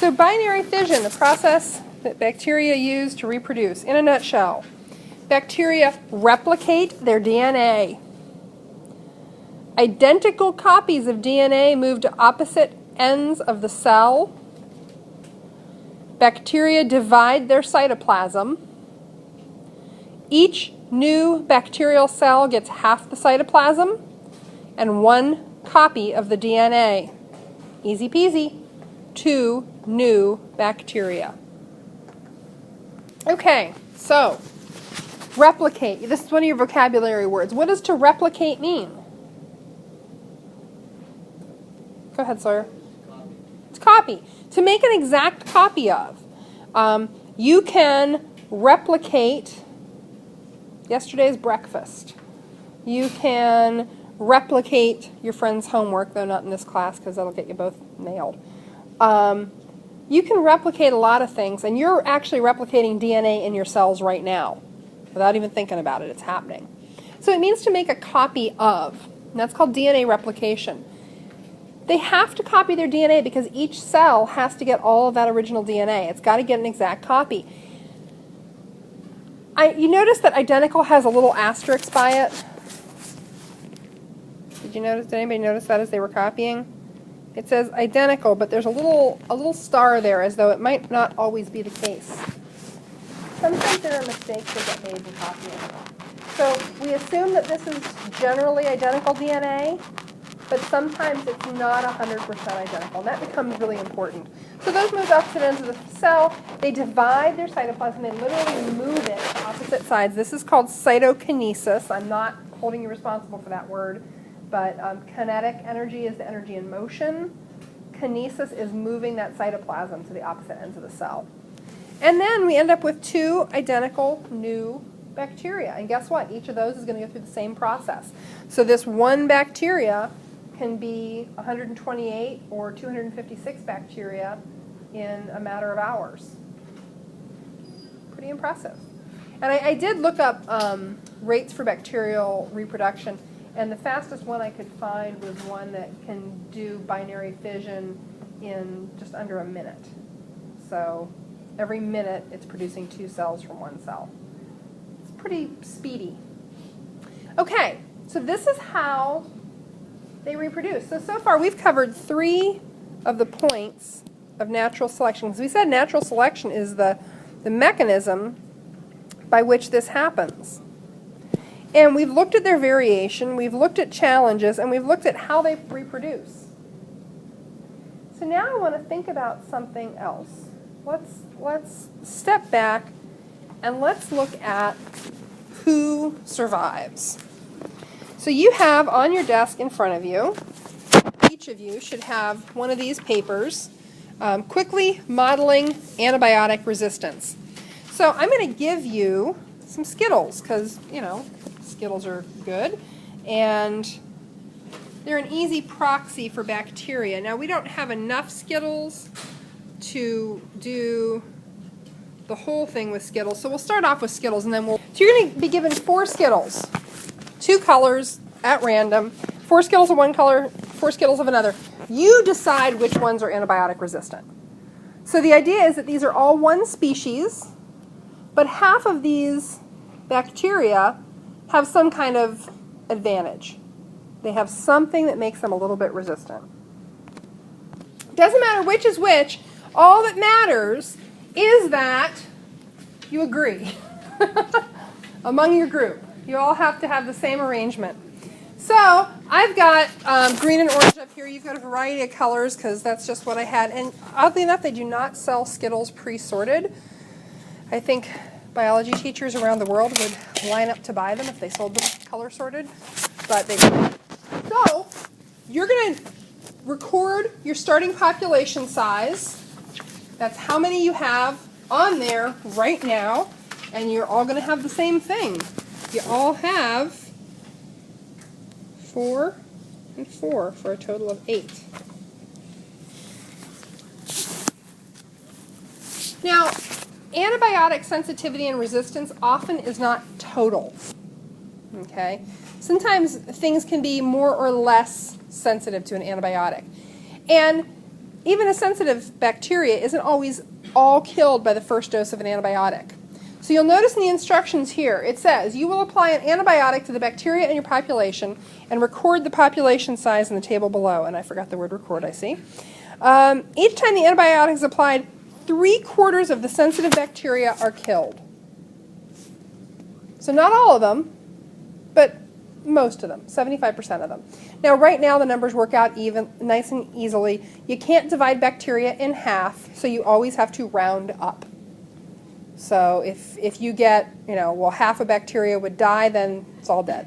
So binary fission, the process that bacteria use to reproduce. In a nutshell, bacteria replicate their DNA. Identical copies of DNA move to opposite ends of the cell. Bacteria divide their cytoplasm. Each new bacterial cell gets half the cytoplasm and one copy of the DNA. Easy peasy. 2 new bacteria. Okay, so replicate. This is one of your vocabulary words. What does to replicate mean? Go ahead, Sawyer. It's copy. To make an exact copy of. You can replicate yesterday's breakfast. You can replicate your friend's homework, though not in this class because that'll get you both nailed. You can replicate a lot of things, and you're actually replicating DNA in your cells right now without even thinking about it. It's happening. So it means to make a copy of, and that's called DNA replication. They have to copy their DNA because each cell has to get all of that original DNA. It's got to get an exact copy. You notice that identical has a little asterisk by it? Did anybody notice that as they were copying? It says identical, but there's a little star there as though it might not always be the case. Sometimes there are mistakes that get made in copying. So we assume that this is generally identical DNA, but sometimes it's not 100% identical, and that becomes really important. So those move to opposite ends of the cell. They divide their cytoplasm. They literally move it to opposite sides. This is called cytokinesis. I'm not holding you responsible for that word, but kinetic energy is the energy in motion. Kinesis is moving that cytoplasm to the opposite ends of the cell. And then we end up with 2 identical new bacteria. And guess what? Each of those is going to go through the same process. So this one bacteria can be 128 or 256 bacteria in a matter of hours. Pretty impressive. And I did look up rates for bacterial reproduction, and the fastest one I could find was one that can do binary fission in just under a minute. So every minute it's producing 2 cells from one cell. It's pretty speedy. Okay, so this is how they reproduce. So far we've covered 3 of the points of natural selection. As we said, natural selection is the mechanism by which this happens. And we've looked at their variation, we've looked at challenges, and we've looked at how they reproduce. So now I want to think about something else. Let's step back and let's look at who survives. So you have on your desk in front of you, each of you should have one of these papers, quickly modeling antibiotic resistance. So I'm going to give you some Skittles because, Skittles are good, and they're an easy proxy for bacteria. Now, we don't have enough Skittles to do the whole thing with Skittles, so we'll start off with Skittles, and then so you're going to be given 4 Skittles, 2 colors at random, 4 Skittles of one color, 4 Skittles of another. You decide which ones are antibiotic resistant. So the idea is that these are all one species, but half of these bacteria have some kind of advantage. They have something that makes them a little bit resistant. Doesn't matter which is which. All that matters is that you agree among your group. You all have to have the same arrangement. So I've got green and orange up here. You've got a variety of colors because that's just what I had. And oddly enough, they do not sell Skittles pre-sorted. I think biology teachers around the world would line up to buy them if they sold them color sorted, but they don't. So you're going to record your starting population size. That's how many you have on there right now, and you're all going to have the same thing. You all have 4 and 4 for a total of 8. Now, antibiotic sensitivity and resistance often is not total. Okay? Sometimes things can be more or less sensitive to an antibiotic. And even a sensitive bacteria isn't always all killed by the first dose of an antibiotic. So you'll notice in the instructions here, it says, you will apply an antibiotic to the bacteria in your population and record the population size in the table below. And I forgot the word record, I see. Each time the antibiotic is applied, 3/4 of the sensitive bacteria are killed. So not all of them, but most of them, 75% of them. Now, right now, the numbers work out even nice and easily. You can't divide bacteria in half, so you always have to round up. So if you get, well, half a bacteria would die, then it's all dead.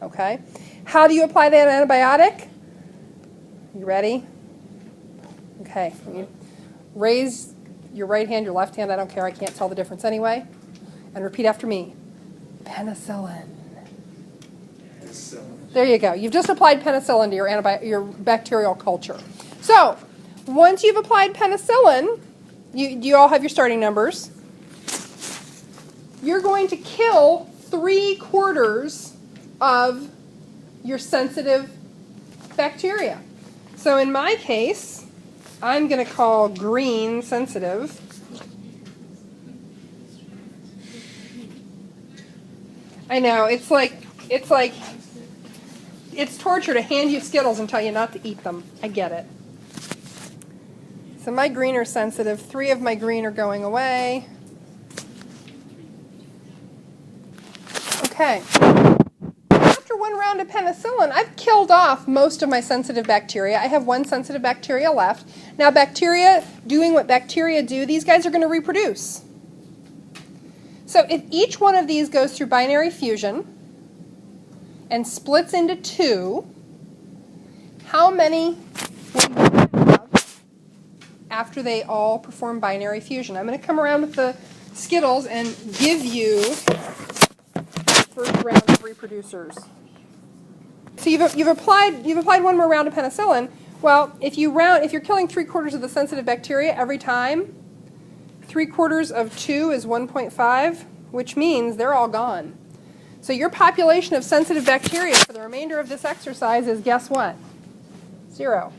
Okay? How do you apply that antibiotic? You ready? Okay. You raise your right hand, your left hand, I don't care, I can't tell the difference anyway. And repeat after me. Penicillin. There you go. You've just applied penicillin to your bacterial culture. So, once you've applied penicillin, you all have your starting numbers. You're going to kill 3/4 of your sensitive bacteria. So in my case, I'm going to call green sensitive. I know, it's torture to hand you Skittles and tell you not to eat them. I get it. So my green are sensitive. 3 of my green are going away. Okay. After 1 round of penicillin, I've killed off most of my sensitive bacteria. I have 1 sensitive bacteria left. Now bacteria doing what bacteria do, these guys are going to reproduce. So if each one of these goes through binary fusion and splits into 2, how many will you have after they all perform binary fusion? I'm going to come around with the Skittles and give you the first round of reproducers. So you've applied 1 more round of penicillin. Well, if you're killing 3/4 of the sensitive bacteria every time, 3/4 of 2 is 1.5, which means they're all gone. So your population of sensitive bacteria for the remainder of this exercise is, guess what? 0.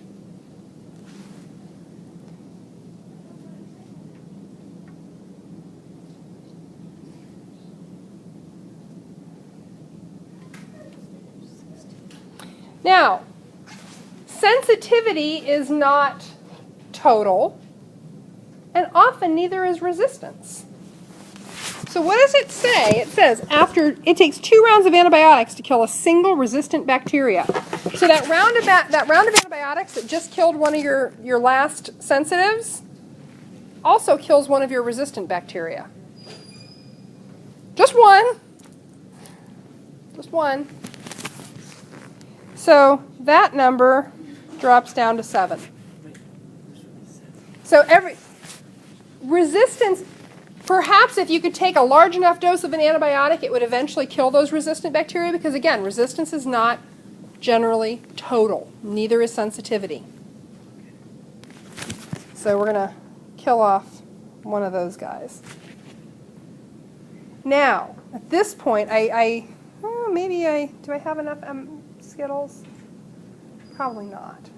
Now, sensitivity is not total, and often neither is resistance. So what does it say? It says it takes 2 rounds of antibiotics to kill a single resistant bacteria. So that round of antibiotics that just killed one of your last sensitives also kills one of your resistant bacteria. Just one. Just one. So that number drops down to 7. So resistance, perhaps if you could take a large enough dose of an antibiotic, it would eventually kill those resistant bacteria because, again, resistance is not generally total. Neither is sensitivity. So we're going to kill off one of those guys. Now, at this point, do I have enough Skittles? Probably not.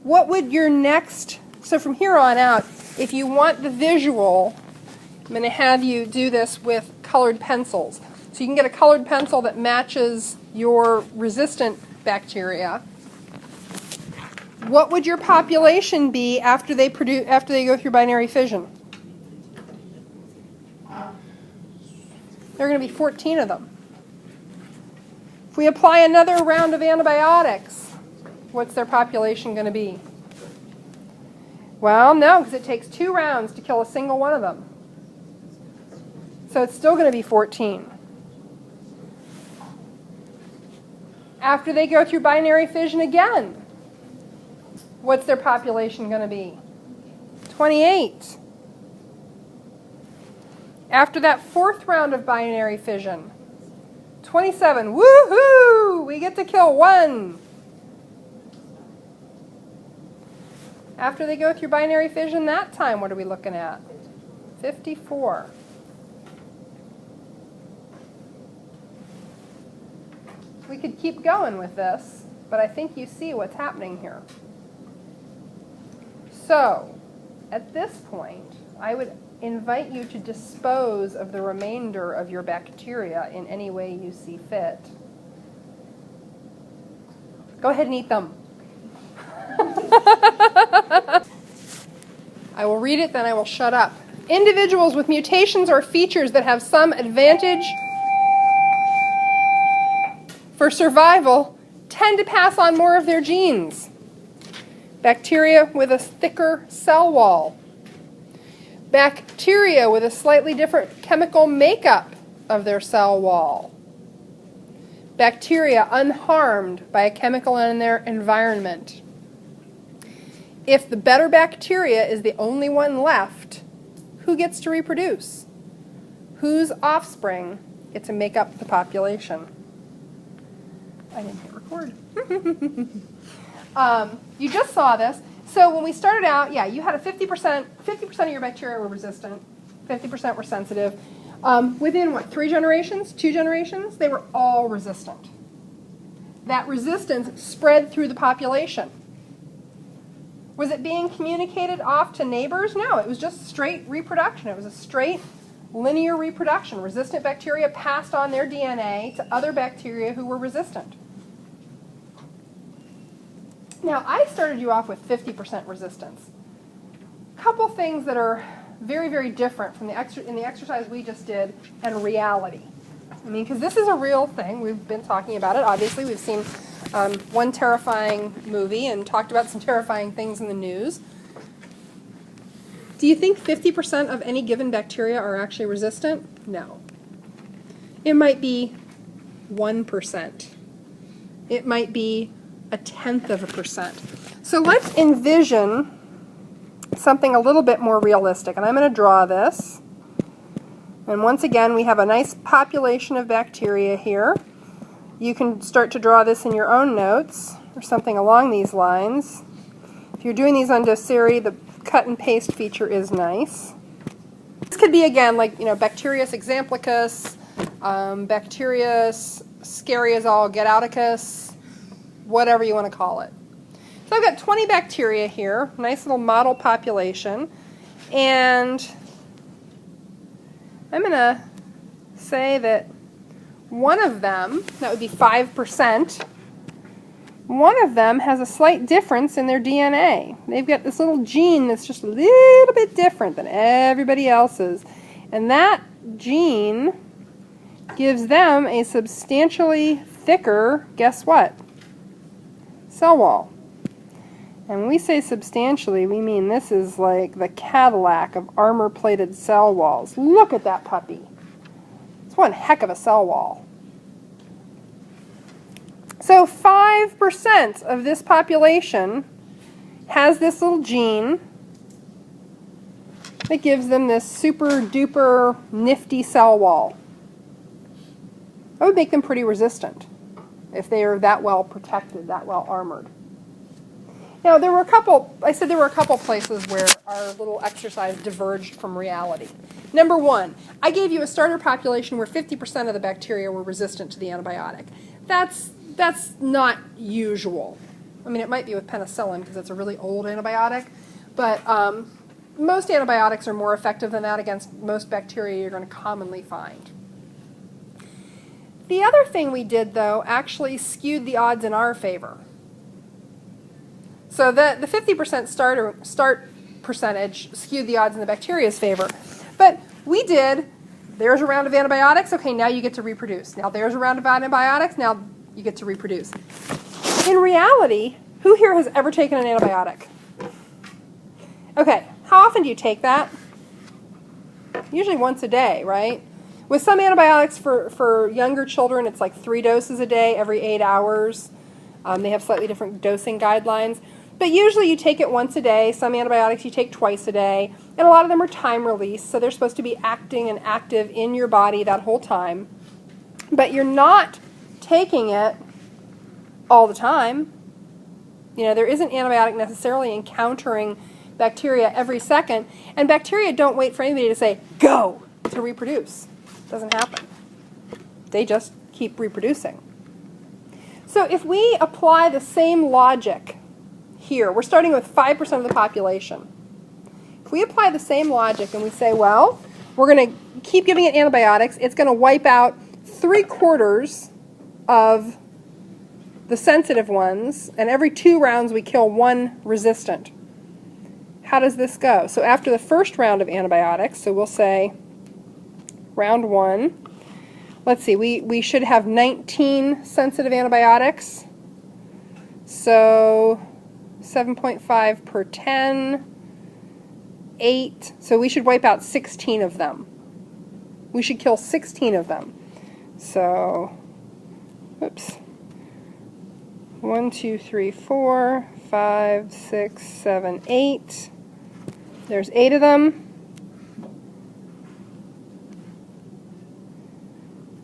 What would your next, so from here on out, if you want the visual, I'm going to have you do this with colored pencils. So you can get a colored pencil that matches your resistant bacteria. What would your population be after they go through binary fission? There are going to be 14 of them. If we apply another round of antibiotics, what's their population going to be? Well, no, because it takes 2 rounds to kill a single one of them. So it's still going to be 14. After they go through binary fission again, what's their population going to be? 28. After that 4th round of binary fission, 27. Woohoo! We get to kill 1. After they go through binary fission that time, what are we looking at? 54. We could keep going with this. but I think you see what's happening here. So, at this point, I would invite you to dispose of the remainder of your bacteria in any way you see fit. Go ahead and eat them. I will read it, then I will shut up. Individuals with mutations or features that have some advantage for survival tend to pass on more of their genes. Bacteria with a thicker cell wall. Bacteria with a slightly different chemical makeup of their cell wall. Bacteria unharmed by a chemical in their environment. If the better bacteria is the only one left, who gets to reproduce? Whose offspring get to make up the population? I didn't hit record. You just saw this. So when we started out, yeah, you had a 50% of your bacteria were resistant, 50% were sensitive. Within, what, 3 generations, 2 generations, they were all resistant. That resistance spread through the population. Was it being communicated off to neighbors? No, it was just straight reproduction. It was a straight linear reproduction. Resistant bacteria passed on their DNA to other bacteria who were resistant. Now, I started you off with 50% resistance. A couple things that are very, very different from in the exercise we just did and reality. I mean, because this is a real thing. We've been talking about it. Obviously, we've seen one terrifying movie and talked about some terrifying things in the news. Do you think 50% of any given bacteria are actually resistant? No. It might be 1%. It might be 0.1%. So let's envision something a little bit more realistic. And I'm going to draw this. And once again, we have a nice population of bacteria here. You can start to draw this in your own notes or something along these lines. If you're doing these on Doceri, the cut and paste feature is nice. This could be, again, like, Bacterius exemplicus, Bacterius scariazole getauticus, whatever you want to call it. So I've got 20 bacteria here, nice little model population, and I'm going to say that one of them, that would be 5%, one of them has a slight difference in their DNA. They've got this little gene that's just a little bit different than everybody else's. And that gene gives them a substantially thicker, guess what? Cell wall. And when we say substantially, we mean this is like the Cadillac of armor-plated cell walls. Look at that puppy. It's one heck of a cell wall. So 5% of this population has this little gene that gives them this super duper nifty cell wall. That would make them pretty resistant if they are that well protected, that well armored. Now, I said there were a couple places where our little exercise diverged from reality. Number one, I gave you a starter population where 50% of the bacteria were resistant to the antibiotic. That's not usual. I mean, it might be with penicillin because it's a really old antibiotic, but most antibiotics are more effective than that against most bacteria you're going to commonly find. The other thing we did, though, actually skewed the odds in our favor. So the 50% start percentage skewed the odds in the bacteria's favor. But we did, there's a round of antibiotics, okay, now you get to reproduce. Now there's a round of antibiotics, now you get to reproduce. In reality, who here has ever taken an antibiotic? Okay, how often do you take that? Usually once a day, right? With some antibiotics for younger children, it's like 3 doses a day every 8 hours. They have slightly different dosing guidelines. But usually you take it once a day. Some antibiotics you take twice a day. And a lot of them are time release, so they're supposed to be acting and active in your body that whole time. But you're not taking it all the time. There isn't antibiotic necessarily encountering bacteria every second. And bacteria don't wait for anybody to say, go, to reproduce. It doesn't happen. They just keep reproducing. So if we apply the same logic here, we're starting with 5% of the population. If we apply the same logic and we say, well, we're going to keep giving it antibiotics, it's going to wipe out 3/4 of the sensitive ones, and every 2 rounds we kill 1 resistant. How does this go? So after the first round of antibiotics, so we'll say round 1, let's see, we should have 19 sensitive antibiotics. So 7.5 per 10, 8. So we should wipe out 16 of them. We should kill 16 of them. So, oops. 1, 2, 3, 4, 5, 6, 7, 8. There's 8 of them.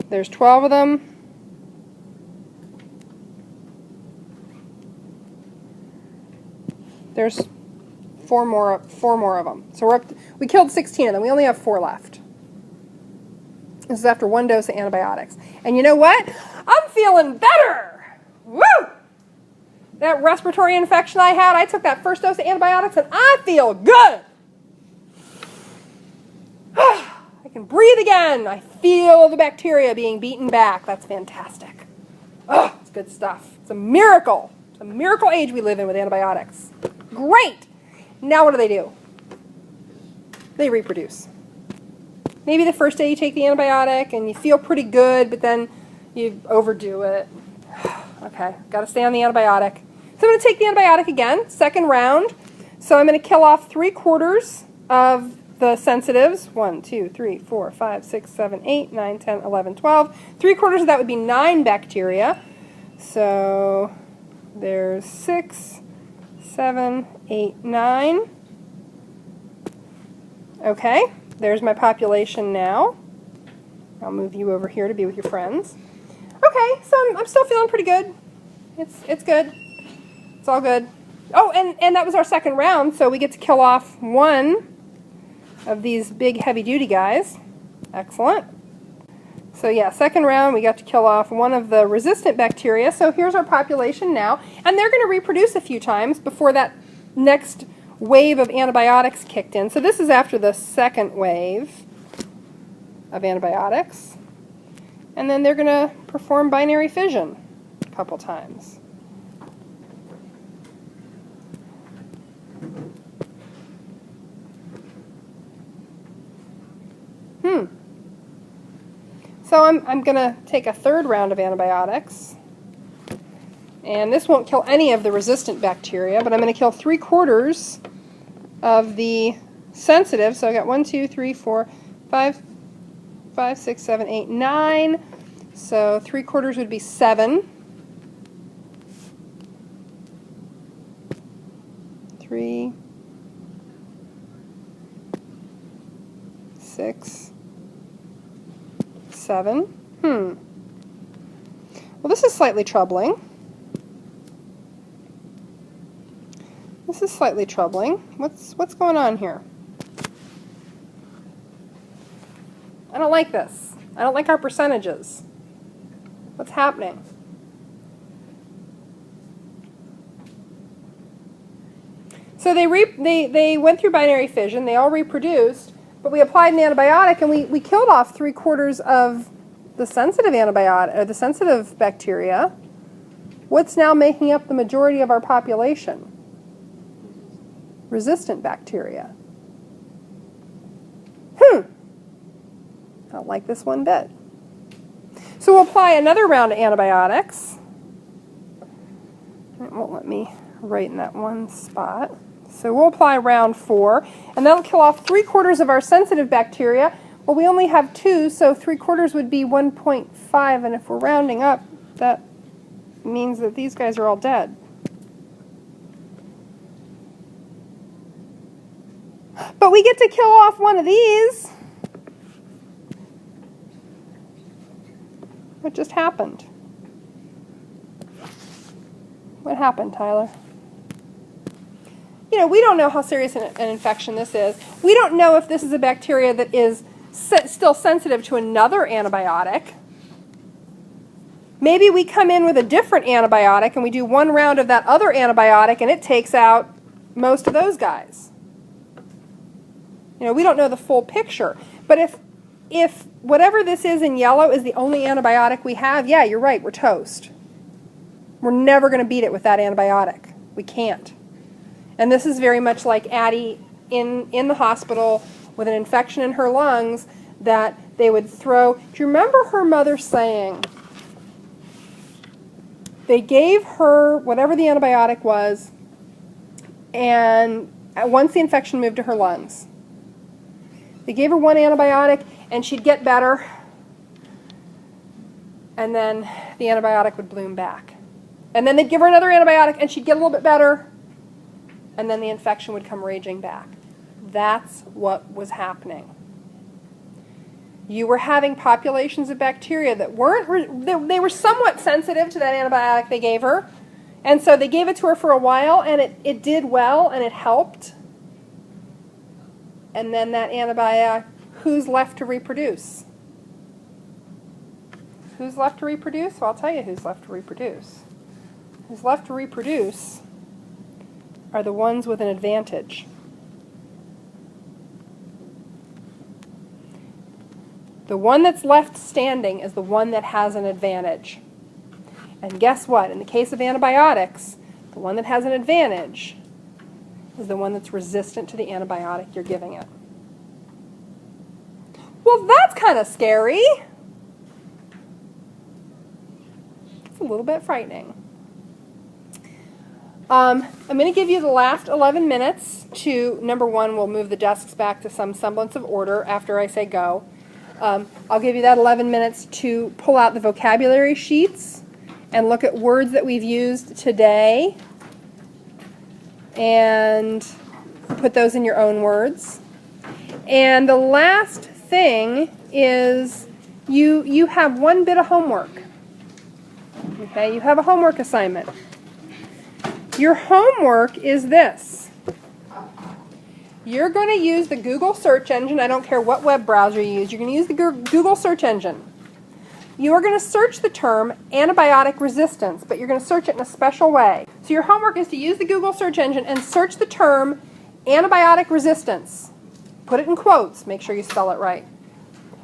There's 12 of them. There's four more of them. So we killed 16 of them. We only have 4 left. This is after 1 dose of antibiotics. And you know what? I'm feeling better. Woo! That respiratory infection I had, I took that first dose of antibiotics and I feel good. I can breathe again. I feel the bacteria being beaten back. That's fantastic. Oh, it's good stuff. It's a miracle. It's a miracle age we live in with antibiotics. Great. Now what do? They reproduce. Maybe the first day you take the antibiotic and you feel pretty good, but then you overdo it. Okay, got to stay on the antibiotic. So I'm going to take the antibiotic again, second round. So I'm going to kill off 3/4 of the sensitives. 1, 2, 3, 4, 5, 6, 7, 8, 9, 10, 11, 12. 3/4 of that would be 9 bacteria. So there's 6, 7, 8, 9. Okay, there's my population now. I'll move you over here to be with your friends. Okay, so I'm still feeling pretty good. It's good. It's all good. Oh, and that was our second round, so we get to kill off 1 of these big heavy-duty guys. Excellent. So yeah, second round, we got to kill off 1 of the resistant bacteria. So here's our population now, and they're going to reproduce a few times before that next wave of antibiotics kicked in. So this is after the second wave of antibiotics. And then they're going to perform binary fission a couple times. So I'm going to take a third round of antibiotics. And this won't kill any of the resistant bacteria, but I'm going to kill 3/4 of the sensitive. So I got 1, 2, 3, 4, 5, 6, 7, 8, 9. So 3/4 would be 7. 3, 6, 7. Well, this is slightly troubling. This is slightly troubling. What's going on here? I don't like this. I don't like our percentages. What's happening? So they went through binary fission. They all reproduced, but we applied an antibiotic and we killed off 3/4 of the sensitive antibiotic or the sensitive bacteria. What's now making up the majority of our population? Resistant bacteria. I don't like this one bit. So we'll apply another round of antibiotics. It won't let me write in that one spot. So we'll apply round 4, and that'll kill off 3/4 of our sensitive bacteria. Well, we only have 2, so 3/4 would be 1.5, and if we're rounding up, that means that these guys are all dead. But we get to kill off 1 of these. What just happened? What happened, Tyler? You know, we don't know how serious an infection this is. We don't know if this is a bacteria that is still sensitive to another antibiotic. Maybe we come in with a different antibiotic and we do one round of that other antibiotic and it takes out most of those guys. You know, we don't know the full picture. But if whatever this is in yellow is the only antibiotic we have, yeah, you're right, we're toast. We're never going to beat it with that antibiotic. We can't. And this is very much like Addie in the hospital with an infection in her lungs that they would throw. Do you remember her mother saying they gave her whatever the antibiotic was, and once the infection moved to her lungs, they gave her one antibiotic and she'd get better, and then the antibiotic would bloom back. And then they'd give her another antibiotic and she'd get a little bit better, and then the infection would come raging back. That's what was happening. You were having populations of bacteria that they were somewhat sensitive to that antibiotic they gave her, and so they gave it to her for a while, and it did well, and it helped. And then that antibiotic, who's left to reproduce? Who's left to reproduce? Well, I'll tell you who's left to reproduce. Who's left to reproduce are the ones with an advantage. The one that's left standing is the one that has an advantage. And guess what? In the case of antibiotics, the one that has an advantage is the one that's resistant to the antibiotic you're giving it. Well, that's kind of scary. It's a little bit frightening. I'm going to give you the last 11 minutes to, number one, we'll move the desks back to some semblance of order after I say go. I'll give you that 11 minutes to pull out the vocabulary sheets and look at words that we've used today and put those in your own words. And the last thing is you have one bit of homework. Okay, you have a homework assignment. Your homework is this. You're going to use the Google search engine. I don't care what web browser you use. You're going to use the Google search engine. You are going to search the term antibiotic resistance, but you're going to search it in a special way. So your homework is to use the Google search engine and search the term antibiotic resistance. Put it in quotes. Make sure you spell it right.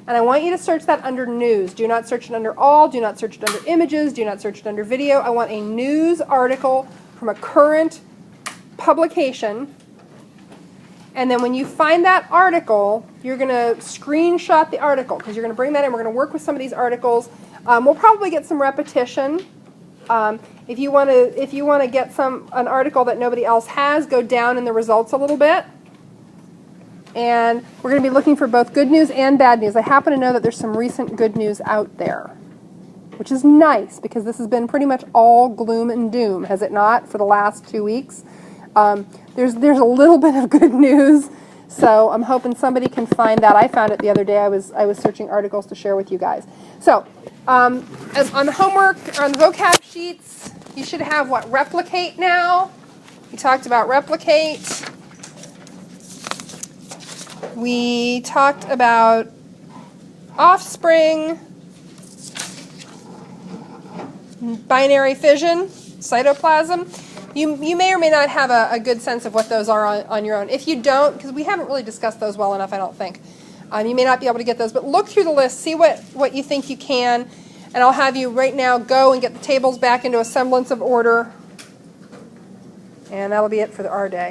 And I want you to search that under news. Do not search it under all. Do not search it under images. Do not search it under video. I want a news article from a current publication. And then when you find that article, you're going to screenshot the article because you're going to bring that in. We're going to work with some of these articles. We'll probably get some repetition. If you want to get an article that nobody else has, go down in the results a little bit. And we're going to be looking for both good news and bad news. I happen to know that there's some recent good news out there, which is nice because this has been pretty much all gloom and doom, has it not, for the last 2 weeks? There's a little bit of good news, so I'm hoping somebody can find that. I found it the other day. I was searching articles to share with you guys. So as on the homework, or on the vocab sheets, you should have what? Replicate now. We talked about replicate. We talked about offspring, binary fission, cytoplasm. You may or may not have a good sense of what those are on your own. If you don't, because we haven't really discussed those well enough, I don't think. You may not be able to get those, but look through the list, see what you think you can, and I'll have you right now go and get the tables back into a semblance of order, and that'll be it for our day.